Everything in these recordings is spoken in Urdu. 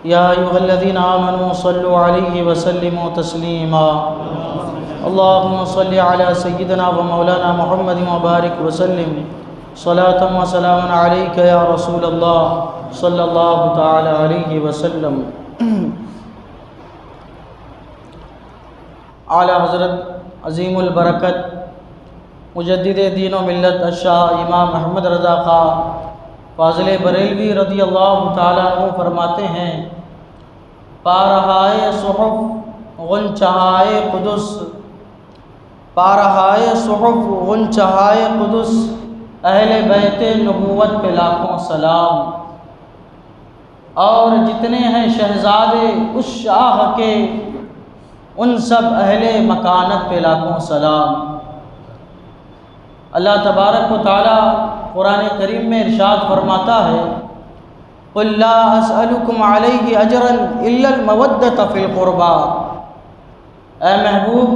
يا أيها الذين آمنوا صلوا عليه وسلموا تسليما اللهم صل على سيدنا ومولانا محمد وبارك وسلم صلاة وسلام عليك يا رسول الله صلى الله تعالى عليه وسلم۔ اعلیٰ حضرت عظیم البرکت مجدد دین و ملت الشاہ امام احمد رضا خاں فاضل بریلوی رضی اللہ تعالیٰ عنہ فرماتے ہیں، پارہائے صحف غنچہائے قدس، پارہائے صحف غنچہائے قدس، اہل بیت نبوت پہ لاکھوں سلام، اور جتنے ہیں شہزادے اس شاہ کے ان سب اہل مکانت پہ لاکھوں سلام۔ اللہ تبارک و تعالیٰ قرآن کریم میں ارشاد فرماتا ہے، قُلْ لَا أَسْأَلُكُمْ عَلَيْهِ أَجْرًا إِلَّا الْمَوَدَّةَ فِي الْقُرْبَى، اے محبوب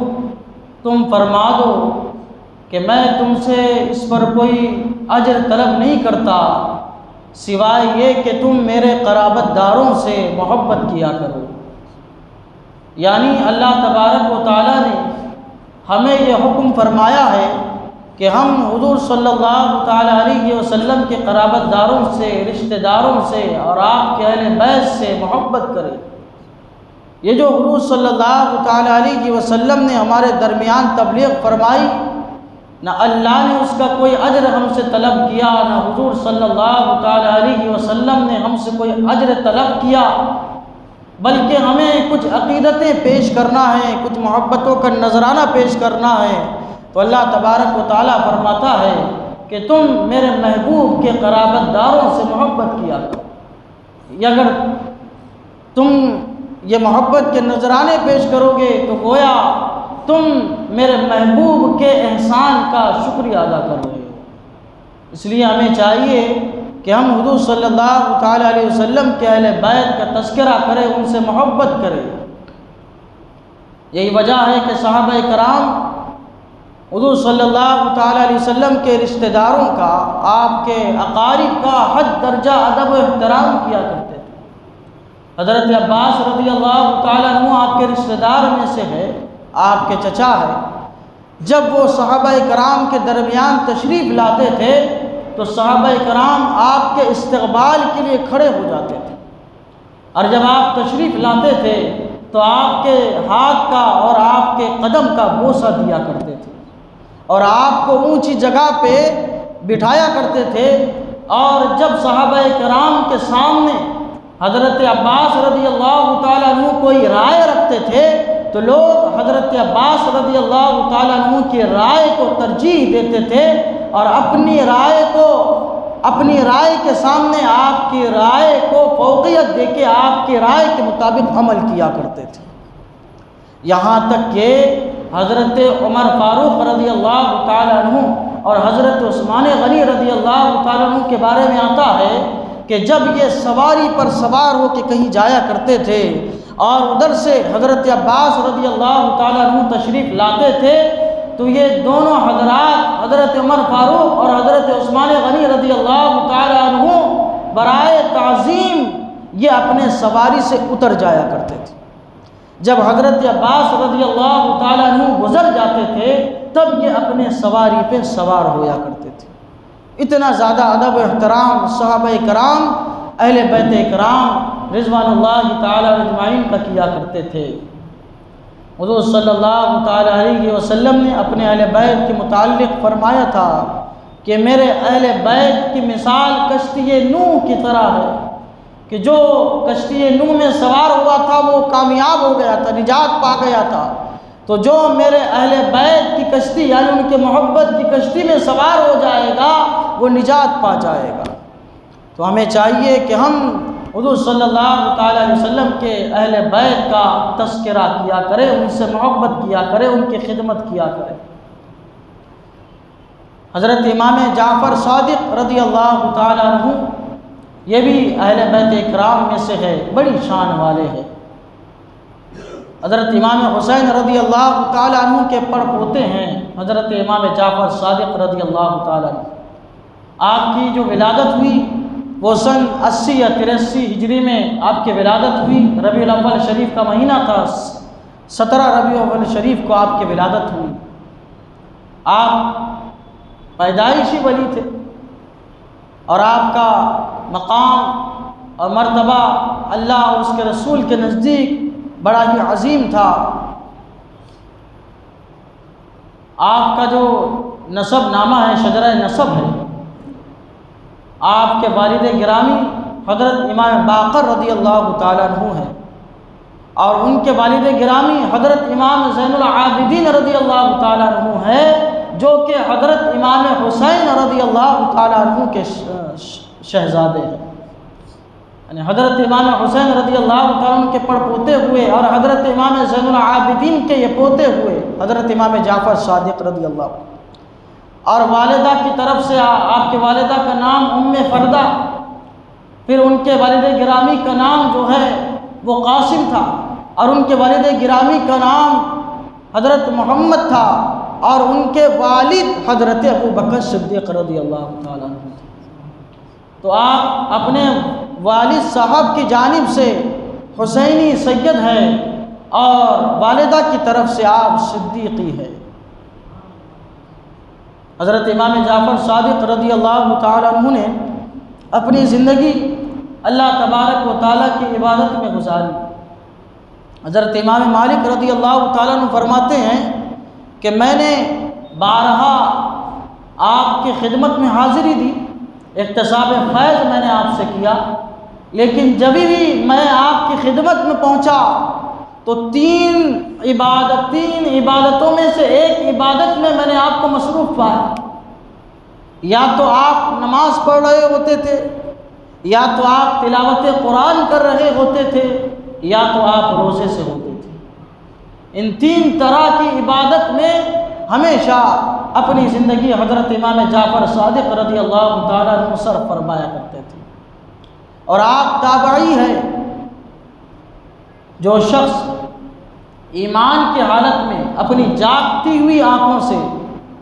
تم فرما دو کہ میں تم سے اس پر کوئی اجر طلب نہیں کرتا سوائے یہ کہ تم میرے قرابت داروں سے محبت کیا کرو۔ یعنی اللہ تبارک و تعالیٰ نے ہمیں یہ حکم فرمایا ہے کہ ہم حضور صلی اللہ تعالیٰ علیہ وسلم کے قرابت داروں سے، رشتہ داروں سے اور آپ کے اہل بیت سے محبت کریں۔ یہ جو حضور صلی اللہ تعالیٰ علیہ وسلم نے ہمارے درمیان تبلیغ فرمائی، نہ اللہ نے اس کا کوئی اجر ہم سے طلب کیا، نہ حضور صلی اللہ تعالیٰ علیہ وسلم نے ہم سے کوئی اجر طلب کیا، بلکہ ہمیں کچھ عقیدتیں پیش کرنا ہے، کچھ محبتوں کا نذرانہ پیش کرنا ہے۔ تو اللہ تبارک و تعالیٰ فرماتا ہے کہ تم میرے محبوب کے قرابت داروں سے محبت کیا کرو۔ اگر تم یہ محبت کے نذرانے پیش کرو گے تو گویا تم میرے محبوب کے احسان کا شکریہ ادا کر رہے ہو۔ اس لیے ہمیں چاہیے کہ ہم حضور صلی اللہ تعالیٰ علیہ وسلم کے اہل بیت کا تذکرہ کریں، ان سے محبت کریں۔ یہی وجہ ہے کہ صحابہ کرام حضور صلی اللہ تعالیٰ علیہ وسلم کے رشتہ داروں کا، آپ کے اقارب کا حد درجہ ادب و احترام کیا کرتے تھے۔ حضرت عباس رضی اللہ تعالیٰ عنہ آپ کے رشتہ دار میں سے ہے، آپ کے چچا ہے۔ جب وہ صحابہ کرام کے درمیان تشریف لاتے تھے تو صحابہ کرام آپ کے استقبال کے لیے کھڑے ہو جاتے تھے، اور جب آپ تشریف لاتے تھے تو آپ کے ہاتھ کا اور آپ کے قدم کا بوسہ دیا کرتے تھے، اور آپ کو اونچی جگہ پہ بٹھایا کرتے تھے۔ اور جب صحابہ کرام کے سامنے حضرت عباس رضی اللہ تعالیٰ عنہ کوئی رائے رکھتے تھے تو لوگ حضرت عباس رضی اللہ تعالیٰ عنہ کی رائے کو ترجیح دیتے تھے، اور اپنی رائے کے سامنے آپ کی رائے کو فوقیت دے کے آپ کی رائے کے مطابق عمل کیا کرتے تھے۔ یہاں تک کہ حضرت عمر فاروق رضی اللہ تعالیٰ عنہ اور حضرت عثمان غنی رضی اللہ تعالیٰ عنہ کے بارے میں آتا ہے کہ جب یہ سواری پر سوار ہو کے کہیں جایا کرتے تھے اور ادھر سے حضرت عباس رضی اللہ تعالیٰ عنہ تشریف لاتے تھے تو یہ دونوں حضرات، حضرت عمر فاروق اور حضرت عثمان غنی رضی اللہ تعالیٰ عنہ، برائے تعظیم یہ اپنے سواری سے اتر جایا کرتے تھے۔ جب حضرت عباس رضی اللہ تعالیٰ عنہ گزر جاتے تھے تب یہ اپنے سواری پہ سوار ہویا کرتے تھے۔ اتنا زیادہ ادب و احترام صحابہ کرام اہل بیت کرام رضوان اللہ تعالیٰ اجمعین کا کیا کرتے تھے۔ حضور صلی اللہ تعالیٰ علیہ وسلم نے اپنے اہل بیت کے متعلق فرمایا تھا کہ میرے اہل بیت کی مثال کشتی نوح کی طرح ہے، کہ جو کشتی نوح میں سوار ہوا تھا وہ کامیاب ہو گیا تھا، نجات پا گیا تھا، تو جو میرے اہل بیت کی کشتی یعنی ان کے محبت کی کشتی میں سوار ہو جائے گا وہ نجات پا جائے گا۔ تو ہمیں چاہیے کہ ہم حضور صلی اللہ تعالیٰ علیہ وسلم کے اہل بیت کا تذکرہ کیا کریں، ان سے محبت کیا کریں، ان کی خدمت کیا کریں۔ حضرت امام جعفر صادق رضی اللہ تعالیٰ عنہ یہ بھی اہل بیت کرام میں سے ہے، بڑی شان والے ہیں۔ حضرت امام حسین رضی اللہ تعالیٰ عنہ کے پڑپوتے ہیں حضرت امام جعفر صادق رضی اللہ تعالیٰ عنہ۔ آپ کی جو ولادت ہوئی وہ سن 80 یا 83 ہجری میں آپ کی ولادت ہوئی۔ ربیع الاول شریف کا مہینہ تھا، 17 ربیع الاول شریف کو آپ کی ولادت ہوئی۔ آپ پیدائشی ولی تھے اور آپ کا مقام اور مرتبہ اللہ اور اس کے رسول کے نزدیک بڑا ہی عظیم تھا۔ آپ کا جو نسب نامہ ہے، شجرہ نسب ہے، آپ کے والد گرامی حضرت امام باقر رضی اللہ تعالیٰ عنہ ہیں، اور ان کے والد گرامی حضرت امام زین العابدین رضی اللہ تعالیٰ عنہ ہے، جو کہ حضرت امام حسین رضی اللہ تعالیٰ عنہ کے شہزادے ہیں۔ یعنی حضرت امام حسین رضی اللہ تعالیٰ عنہ کے پڑپوتے ہوئے اور حضرت امام زین العابدین کے یہ پوتے ہوئے حضرت امام جعفر صادق رضی اللہ عنہ۔ اور والدہ کی طرف سے آپ کے والدہ کا نام ام فردہ، پھر ان کے والد گرامی کا نام جو ہے وہ قاسم تھا، اور ان کے والد گرامی کا نام حضرت محمد تھا، اور ان کے والد حضرت ابوبکر صدیق رضی اللہ تعالیٰ عنہ تھے۔ تو آپ اپنے والد صاحب کی جانب سے حسینی سید ہیں، اور والدہ کی طرف سے آپ صدیقی ہیں۔ حضرت امام جعفر صادق رضی اللہ تعالیٰ عنہ نے اپنی زندگی اللہ تبارک و تعالیٰ کی عبادت میں گزاری۔ حضرت امام مالک رضی اللہ تعالیٰ عنہ فرماتے ہیں کہ میں نے بارہا آپ کی خدمت میں حاضری دی، اکتساب فیض میں نے آپ سے کیا، لیکن جب بھی میں آپ کی خدمت میں پہنچا تو تین عبادتوں میں سے ایک عبادت میں نے آپ کو مصروف پایا۔ یا تو آپ نماز پڑھ رہے ہوتے تھے، یا تو آپ تلاوت قرآن کر رہے ہوتے تھے، یا تو آپ روزے سے ہوتے تھے۔ ان تین طرح کی عبادت میں ہمیشہ اپنی زندگی حضرت امام جعفر صادق رضی اللہ تعالیٰ عنہ صرف فرمایا کرتے تھے۔ اور آپ تابعی ہیں، جو شخص ایمان کی حالت میں اپنی جاگتی ہوئی آنکھوں سے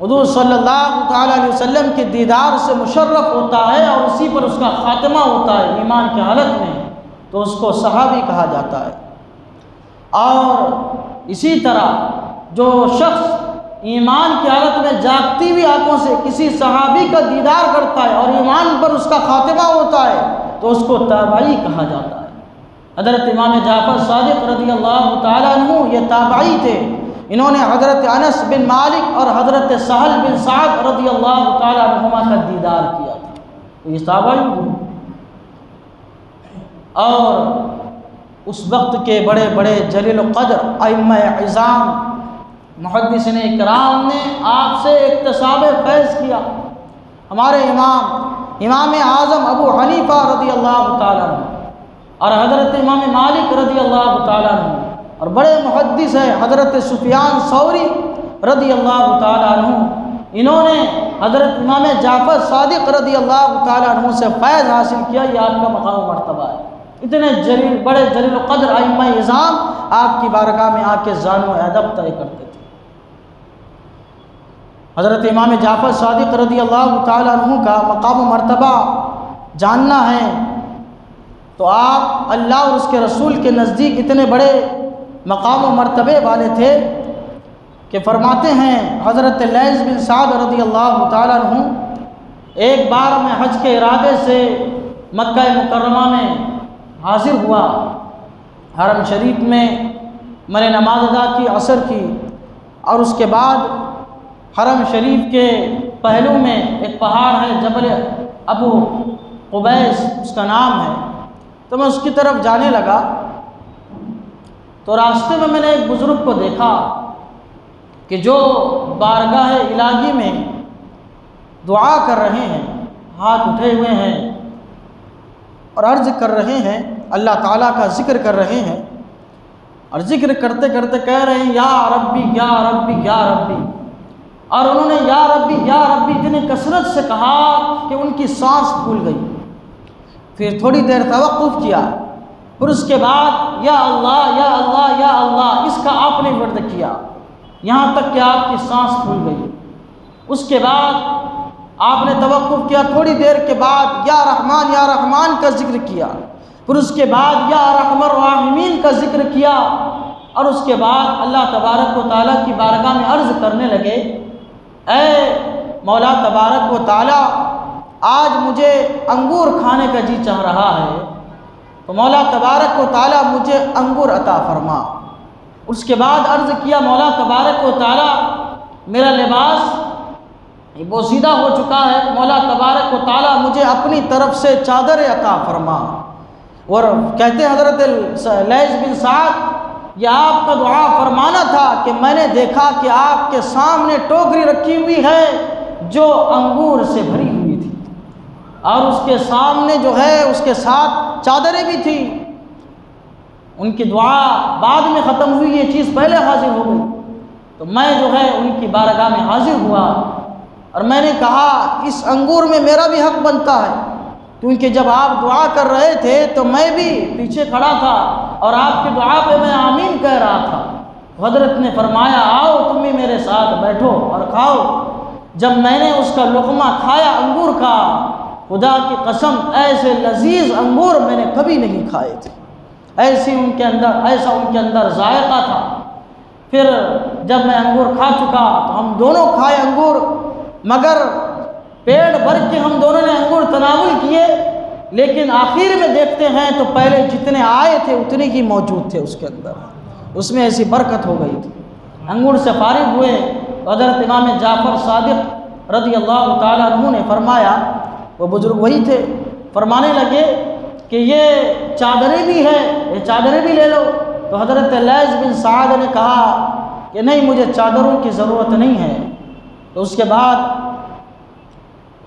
حضور صلی اللہ تعالیٰ علیہ وسلم کے دیدار سے مشرف ہوتا ہے اور اسی پر اس کا خاتمہ ہوتا ہے ایمان کی حالت میں، تو اس کو صحابی کہا جاتا ہے۔ اور اسی طرح جو شخص ایمان کی حالت میں جاگتی ہوئی آنکھوں سے کسی صحابی کا دیدار کرتا ہے اور ایمان پر اس کا خاتمہ ہوتا ہے تو اس کو تابعی کہا جاتا ہے۔ حضرت امام جعفر صادق رضی اللہ تعالیٰ عنہ یہ تابعی تھے، انہوں نے حضرت انس بن مالک اور حضرت سہل بن سعد رضی اللہ تعالیٰ عنہما کا دیدار کیا تھا، تو یہ تابعی ہوئے۔ اور اس وقت کے بڑے بڑے جلیل القدر ائمہ اعظام محدثین کرام نے آپ سے اکتساب فیض کیا۔ ہمارے امام اعظم ابو حنیفہ رضی اللہ تعالیٰ عنہ اور حضرت امام مالک رضی اللہ تعالیٰ عنہ، اور بڑے محدث ہیں حضرت سفیان ثوری رضی اللہ تعالیٰ عنہ، انہوں نے حضرت امام جعفر صادق رضی اللہ تعالیٰ عنہ سے فیض حاصل کیا۔ یہ آپ کا مقام و مرتبہ ہے۔ اتنے بڑے جلیل القدر ائمہ اعظام آپ کی بارگاہ میں آ کے ذان و ادب طے کرتے تھے۔ حضرت امام جعفر صادق رضی اللہ تعالیٰ عنہ کا مقام و مرتبہ جاننا ہے تو آپ اللہ اور اس کے رسول کے نزدیک اتنے بڑے مقام و مرتبے والے تھے کہ فرماتے ہیں حضرت لیث بن سعد رضی اللہ تعالیٰ عنہ، ایک بار میں حج کے ارادے سے مکہ مکرمہ میں حاضر ہوا، حرم شریف میں میں نے نماز ادا کی، عصر کی، اور اس کے بعد حرم شریف کے پہلو میں ایک پہاڑ ہے جبل ابو قبیس اس کا نام ہے، تو میں اس کی طرف جانے لگا تو راستے میں نے ایک بزرگ کو دیکھا کہ جو بارگاہ الہی میں دعا کر رہے ہیں، ہاتھ اٹھے ہوئے ہیں اور عرض کر رہے ہیں، اللہ تعالیٰ کا ذکر کر رہے ہیں، اور ذکر کرتے کرتے کہہ رہے ہیں یا ربی یا ربی یا ربی، اور انہوں نے یا ربی اتنی کثرت سے کہا کہ ان کی سانس پھول گئی۔ پھر تھوڑی دیر توقف کیا، پھر اس کے بعد یا اللہ یا اللہ یا اللہ، اس کا آپ نے ورد کیا یہاں تک کہ آپ کی سانس پھول گئی۔ اس کے بعد آپ نے توقف کیا، تھوڑی دیر کے بعد یا رحمان کا ذکر کیا، پھر اس کے بعد یا ارحم الراحمین کا ذکر کیا، اور اس کے بعد اللہ تبارک و تعالیٰ کی بارگاہ میں عرض کرنے لگے، اے مولا تبارک و تعالیٰ، آج مجھے انگور کھانے کا جی چاہ رہا ہے، تو مولا تبارک و تعالیٰ مجھے انگور عطا فرما۔ اس کے بعد عرض کیا، مولا تبارک و تعالیٰ میرا لباس بوسیدہ ہو چکا ہے، مولا تبارک و تعالیٰ مجھے اپنی طرف سے چادر عطا فرما۔ اور کہتے حضرت لیث بن سعد، یہ آپ کا دعا فرمانا تھا کہ میں نے دیکھا کہ آپ کے سامنے ٹوکری رکھی ہوئی ہے جو انگور سے بھری ہوئی تھی، اور اس کے سامنے جو ہے اس کے ساتھ چادریں بھی تھیں۔ ان کی دعا بعد میں ختم ہوئی، یہ چیز پہلے حاضر ہو گئی، تو میں جو ہے ان کی بارگاہ میں حاضر ہوا، اور میں نے کہا اس انگور میں میرا بھی حق بنتا ہے، کیونکہ جب آپ دعا کر رہے تھے تو میں بھی پیچھے کھڑا تھا اور آپ کی دعا پہ میں آمین کہہ رہا تھا۔ حضرت نے فرمایا، آؤ تم بھی میرے ساتھ بیٹھو اور کھاؤ۔ جب میں نے اس کا لقمہ کھایا انگور کا، خدا کی قسم ایسے لذیذ انگور میں نے کبھی نہیں کھائے تھے، ایسا ان کے اندر ذائقہ تھا۔ پھر جب میں انگور کھا چکا تو ہم دونوں کھائے انگور، مگر پیٹ بھر کے ہم دونوں نے انگور تناول کیے، لیکن آخر میں دیکھتے ہیں تو پہلے جتنے آئے تھے اتنے ہی موجود تھے اس کے اندر، اس میں ایسی برکت ہو گئی تھی۔ انگور سے فارغ ہوئے، حضرت امام جعفر صادق رضی اللہ تعالیٰ عنہ نے فرمایا، وہ بزرگ وہی تھے، فرمانے لگے کہ یہ چادریں بھی ہے، یہ چادریں بھی لے لو۔ تو حضرت لیث بن سعد نے کہا کہ نہیں، مجھے چادروں کی ضرورت نہیں ہے۔ تو اس کے بعد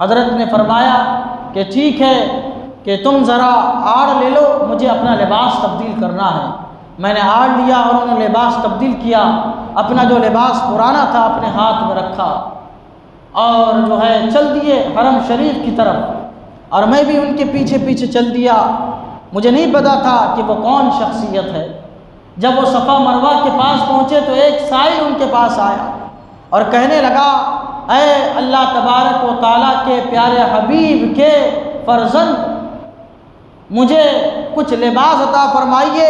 حضرت نے فرمایا کہ ٹھیک ہے کہ تم ذرا آڑ لے لو، مجھے اپنا لباس تبدیل کرنا ہے۔ میں نے آڑ لیا اور انہوں نے لباس تبدیل کیا، اپنا جو لباس پرانا تھا اپنے ہاتھ میں رکھا اور جو ہے چل دیے حرم شریف کی طرف، اور میں بھی ان کے پیچھے پیچھے چل دیا۔ مجھے نہیں پتا تھا کہ وہ کون شخصیت ہے۔ جب وہ صفا مروہ کے پاس پہنچے تو ایک سائل ان کے پاس آیا اور کہنے لگا، اے اللہ تبارک و تعالیٰ کے پیارے حبیب کے فرزند، مجھے کچھ لباس عطا فرمائیے،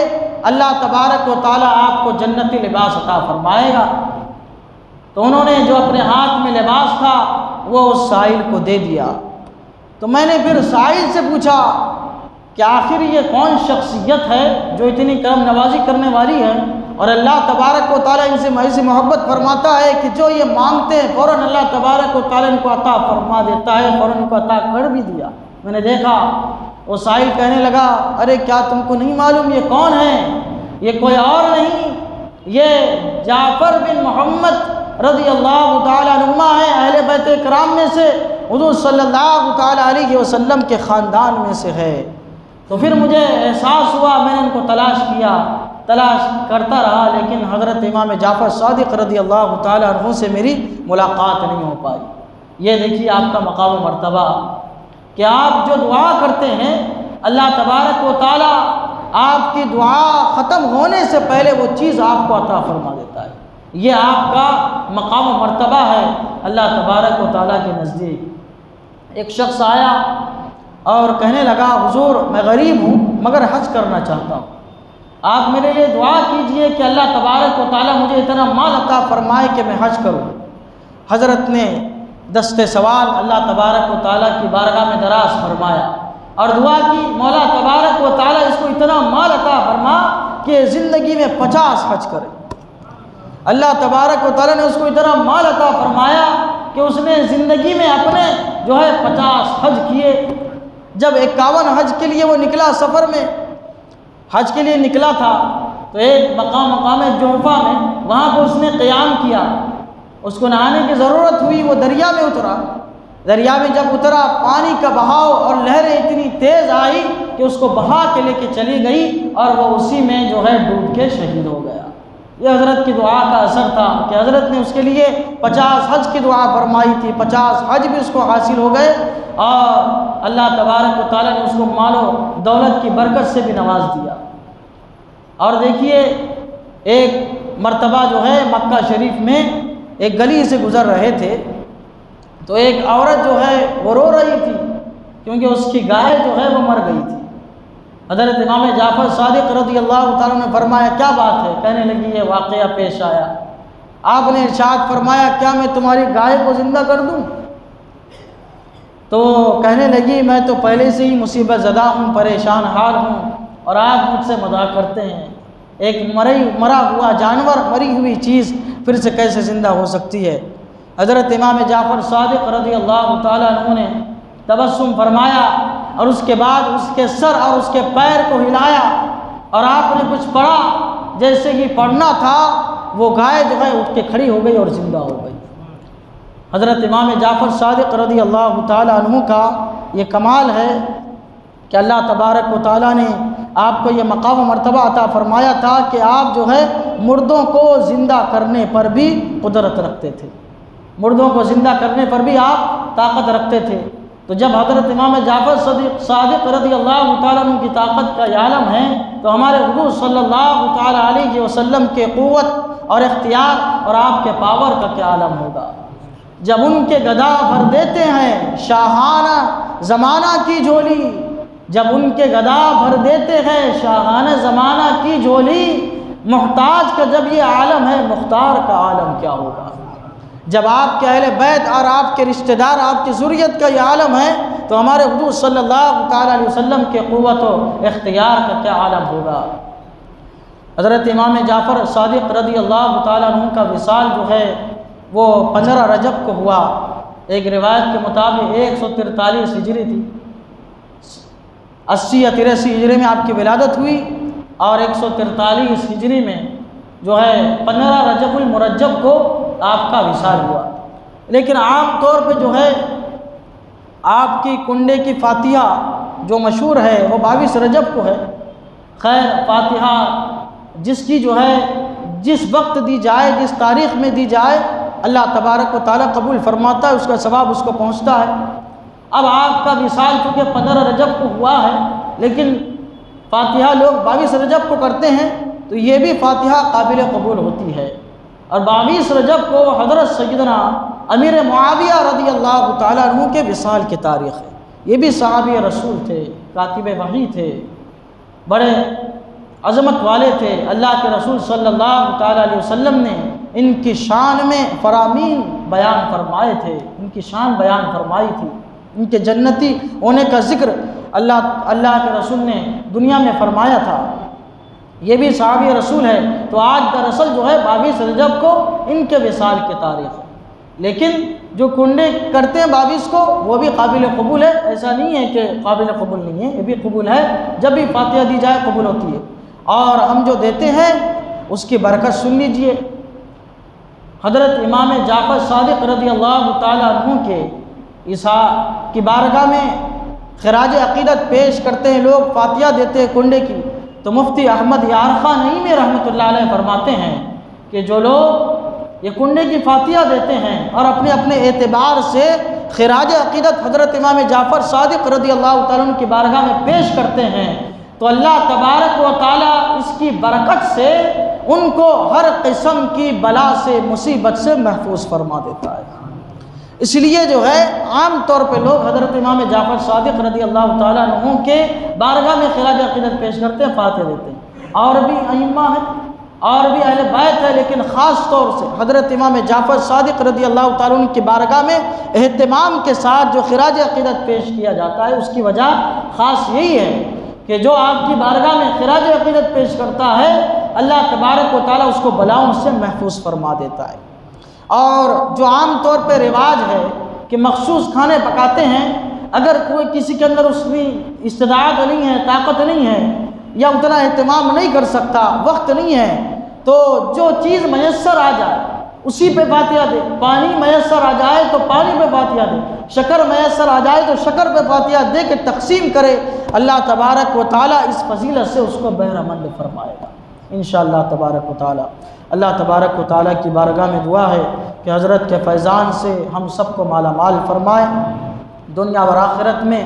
اللہ تبارک و تعالیٰ آپ کو جنتی لباس عطا فرمائے گا۔ تو انہوں نے جو اپنے ہاتھ میں لباس تھا وہ اس سائل کو دے دیا۔ تو میں نے پھر سائل سے پوچھا کہ آخر یہ کون شخصیت ہے جو اتنی کرم نوازی کرنے والی ہے، اور اللہ تبارک و تعالیٰ ان سے ایسی محبت فرماتا ہے کہ جو یہ مانگتے ہیں فوراً اللہ تبارک و تعالیٰ ان کو عطا فرما دیتا ہے، فوراً ان کو عطا کر بھی دیا۔ میں نے دیکھا وہ سائل کہنے لگا، ارے کیا تم کو نہیں معلوم یہ کون ہے؟ یہ کوئی اور نہیں، یہ جعفر بن محمد رضی اللہ تعالیٰ عنہما ہے، اہل بیت کرام میں سے، حضور صلی اللہ تعالیٰ علیہ وسلم کے خاندان میں سے ہے۔ تو پھر مجھے احساس ہوا، میں نے ان کو تلاش کیا، تلاش کرتا رہا، لیکن حضرت امام جعفر صادق رضی اللہ تعالیٰ عنہ سے میری ملاقات نہیں ہو پائی۔ یہ دیکھیے آپ کا مقام و مرتبہ کہ آپ جو دعا کرتے ہیں اللہ تبارک و تعالیٰ آپ کی دعا ختم ہونے سے پہلے وہ چیز آپ کو عطا فرما دیتا ہے۔ یہ آپ کا مقام و مرتبہ ہے اللہ تبارک و تعالیٰ کے نزدیک۔ ایک شخص آیا اور کہنے لگا، حضور میں غریب ہوں مگر حج کرنا چاہتا ہوں، آپ میرے لیے دعا کیجئے کہ اللہ تبارک و تعالیٰ مجھے اتنا مال عطا فرمائے کہ میں حج کروں۔ حضرت نے دست سوال اللہ تبارک و تعالیٰ کی بارگاہ میں دراز فرمایا اور دعا کی، مولا تبارک و تعالیٰ اس کو اتنا مال عطا فرما کہ زندگی میں 50 حج کرے۔ اللہ تبارک و تعالیٰ نے اس کو اتنا مال عطا فرمایا کہ اس نے زندگی میں اپنے جو ہے 50 حج کیے۔ جب 51 حج کے لیے وہ نکلا، سفر میں حج کے لیے نکلا تھا، تو ایک مقام جوفہ میں وہاں پہ اس نے قیام کیا، اس کو نہانے کی ضرورت ہوئی، وہ دریا میں اترا۔ دریا میں جب اترا، پانی کا بہاؤ اور لہریں اتنی تیز آئی کہ اس کو بہا کے لے کے چلی گئی اور وہ اسی میں جو ہے ڈوب کے شہید ہو گیا۔ یہ حضرت کی دعا کا اثر تھا کہ حضرت نے اس کے لیے 50 حج کی دعا فرمائی تھی، 50 حج بھی اس کو حاصل ہو گئے، اور اللہ تبارک و تعالیٰ نے اس کو مال و دولت کی برکت سے بھی نواز دیا۔ اور دیکھیے ایک مرتبہ جو ہے مکہ شریف میں ایک گلی سے گزر رہے تھے، تو ایک عورت جو ہے وہ رو رہی تھی کیونکہ اس کی گائے جو ہے وہ مر گئی تھی۔ حضرت امام جعفر صادق رضی اللہ تعالیٰ نے فرمایا کیا بات ہے؟ کہنے لگی یہ واقعہ پیش آیا۔ آپ نے ارشاد فرمایا کیا میں تمہاری گائے کو زندہ کر دوں؟ تو کہنے لگی میں تو پہلے سے ہی مصیبت زدہ ہوں، پریشان حال ہوں، اور آپ مجھ سے مذاق کرتے ہیں۔ ایک مرا ہوا جانور، مری ہوئی چیز پھر سے کیسے زندہ ہو سکتی ہے؟ حضرت امام جعفر صادق رضی اللہ تعالیٰ عنہ نے تبسم فرمایا اور اس کے بعد اس کے سر اور اس کے پیر کو ہلایا اور آپ نے کچھ پڑھا، جیسے ہی پڑھنا تھا وہ گائے جو ہے اٹھ کے کھڑی ہو گئی اور زندہ ہو گئی۔ حضرت امام جعفر صادق رضی اللہ تعالیٰ عنہ کا یہ کمال ہے کہ اللہ تبارک و تعالیٰ نے آپ کو یہ مقام و مرتبہ عطا فرمایا تھا کہ آپ جو ہے مردوں کو زندہ کرنے پر بھی قدرت رکھتے تھے، مردوں کو زندہ کرنے پر بھی آپ طاقت رکھتے تھے۔ تو جب حضرت امام جعفر صادق رضی اللہ تعالیٰ عنہ کی طاقت کا یہ عالم ہے تو ہمارے حضور صلی اللہ تعالیٰ علیہ وسلم کے قوت اور اختیار اور آپ کے پاور کا کیا عالم ہوگا؟ جب ان کے گدا بھر دیتے ہیں شاہانہ زمانہ کی جھولی، جب ان کے گدا بھر دیتے ہیں شاہانہ زمانہ کی جھولی، محتاج کا جب یہ عالم ہے مختار کا عالم کیا ہوگا؟ جب آپ کے اہل بیت اور آپ کے رشتہ دار، آپ کی ذریت کا یہ عالم ہے تو ہمارے حضور صلی اللہ تعالیٰ علیہ وسلم کے قوت و اختیار کا کیا عالم ہوگا؟ حضرت امام جعفر صادق رضی اللہ تعالیٰ عنہ کا وصال جو ہے وہ 15 رجب کو ہوا۔ ایک روایت کے مطابق 143 ہجری تھی، 80 یا 83 ہجری میں آپ کی ولادت ہوئی اور 143 ہجری میں جو ہے 15 رجب المرجب کو آپ کا وصال ہوا۔ لیکن عام طور پہ جو ہے آپ کی کنڈے کی فاتحہ جو مشہور ہے وہ 22 رجب کو ہے۔ خیر فاتحہ جس کی جو ہے جس وقت دی جائے، جس تاریخ میں دی جائے، اللہ تبارک و تعالیٰ قبول فرماتا ہے، اس کا ثواب اس کو پہنچتا ہے۔ اب آپ کا وصال چونکہ 15 رجب کو ہوا ہے لیکن فاتحہ لوگ 22 رجب کو کرتے ہیں تو یہ بھی فاتحہ قابل قبول ہوتی ہے۔ اور 22 رجب کو حضرت سیدنا امیر معاویہ رضی اللہ تعالیٰ عنہ کے وصال کی تاریخ ہے۔ یہ بھی صحابی رسول تھے، کاتب وحی تھے، بڑے عظمت والے تھے۔ اللہ کے رسول صلی اللہ تعالیٰ علیہ وسلم نے ان کی شان میں فرامین بیان فرمائے تھے، ان کی شان بیان فرمائی تھی، ان کے جنتی ہونے کا ذکر اللہ کے رسول نے دنیا میں فرمایا تھا۔ یہ بھی صحابی رسول ہے۔ تو آج دراصل جو ہے 22 رجب کو ان کے وصال کی تاریخ ہے، لیکن جو کنڈے کرتے ہیں 22 کو وہ بھی قابل قبول ہے، ایسا نہیں ہے کہ قابل قبول نہیں ہے، یہ بھی قبول ہے، جب بھی فاتحہ دی جائے قبول ہوتی ہے۔ اور ہم جو دیتے ہیں اس کی برکت سن لیجئے۔ حضرت امام جعفر صادق رضی اللہ تعالیٰ عنہ کے عیسیٰ کی بارگاہ میں خراج عقیدت پیش کرتے ہیں لوگ، فاتحہ دیتے ہیں کنڈے کی، تو مفتی احمد یارخان نعیمی رحمۃ اللہ علیہ فرماتے ہیں کہ جو لوگ یہ کنڈے کی فاتحہ دیتے ہیں اور اپنے اپنے اعتبار سے خراج عقیدت حضرت امام جعفر صادق رضی اللہ تعالیٰ عنہ کی بارگاہ میں پیش کرتے ہیں تو اللہ تبارک و تعالیٰ اس کی برکت سے ان کو ہر قسم کی بلا سے، مصیبت سے محفوظ فرما دیتا ہے۔ اس لیے جو ہے عام طور پہ لوگ حضرت امام جعفر صادق رضی اللہ تعالیٰ عنہ کے بارگاہ میں خراج عقیدت پیش کرتے ہیں، فاتحہ دیتے ہیں۔ اور بھی ائمہ ہیں اور بھی اہل بیت ہے، لیکن خاص طور سے حضرت امام جعفر صادق رضی اللہ تعالیٰ عنہ کی بارگاہ میں اہتمام کے ساتھ جو خراج عقیدت پیش کیا جاتا ہے، اس کی وجہ خاص یہی ہے کہ جو آپ کی بارگاہ میں خراج عقیدت پیش کرتا ہے اللہ تبارک و تعالیٰ اس کو بلاؤں سے محفوظ فرما دیتا ہے۔ اور جو عام طور پہ رواج ہے کہ مخصوص کھانے پکاتے ہیں، اگر کوئی کسی کے اندر اس کی استطاعت نہیں ہے، طاقت نہیں ہے، یا اتنا اہتمام نہیں کر سکتا، وقت نہیں ہے، تو جو چیز میسر آ جائے اسی پہ فاتحہ دے۔ پانی میسر آ جائے تو پانی پہ فاتحہ دے، شکر میسر آ جائے تو شکر پہ فاتحہ دے کے تقسیم کرے۔ اللہ تبارک و تعالیٰ اس فضیلت سے اس کو بہرہ مند فرمائے گا انشاءاللہ تبارک و تعالیٰ۔ اللہ تبارک و تعالیٰ کی بارگاہ میں دعا ہے کہ حضرت کے فیضان سے ہم سب کو مالا مال فرمائے، دنیا اور آخرت میں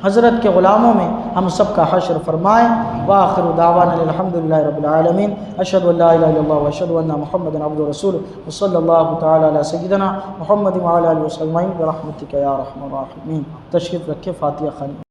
حضرت کے غلاموں میں ہم سب کا حشر فرمائیں۔ وآخر دعوانا الحمدللہ رب العالمین، اشہد ان لا الہ الا اللہ واشہد ان محمد عبدہ ورسولہ، وصلی اللہ تعالی علی سیدنا محمد وعلی آلہ وصحبہ برحمتک یا ارحم الراحمین۔ تشریف رکھے، فاتحہ خوانی۔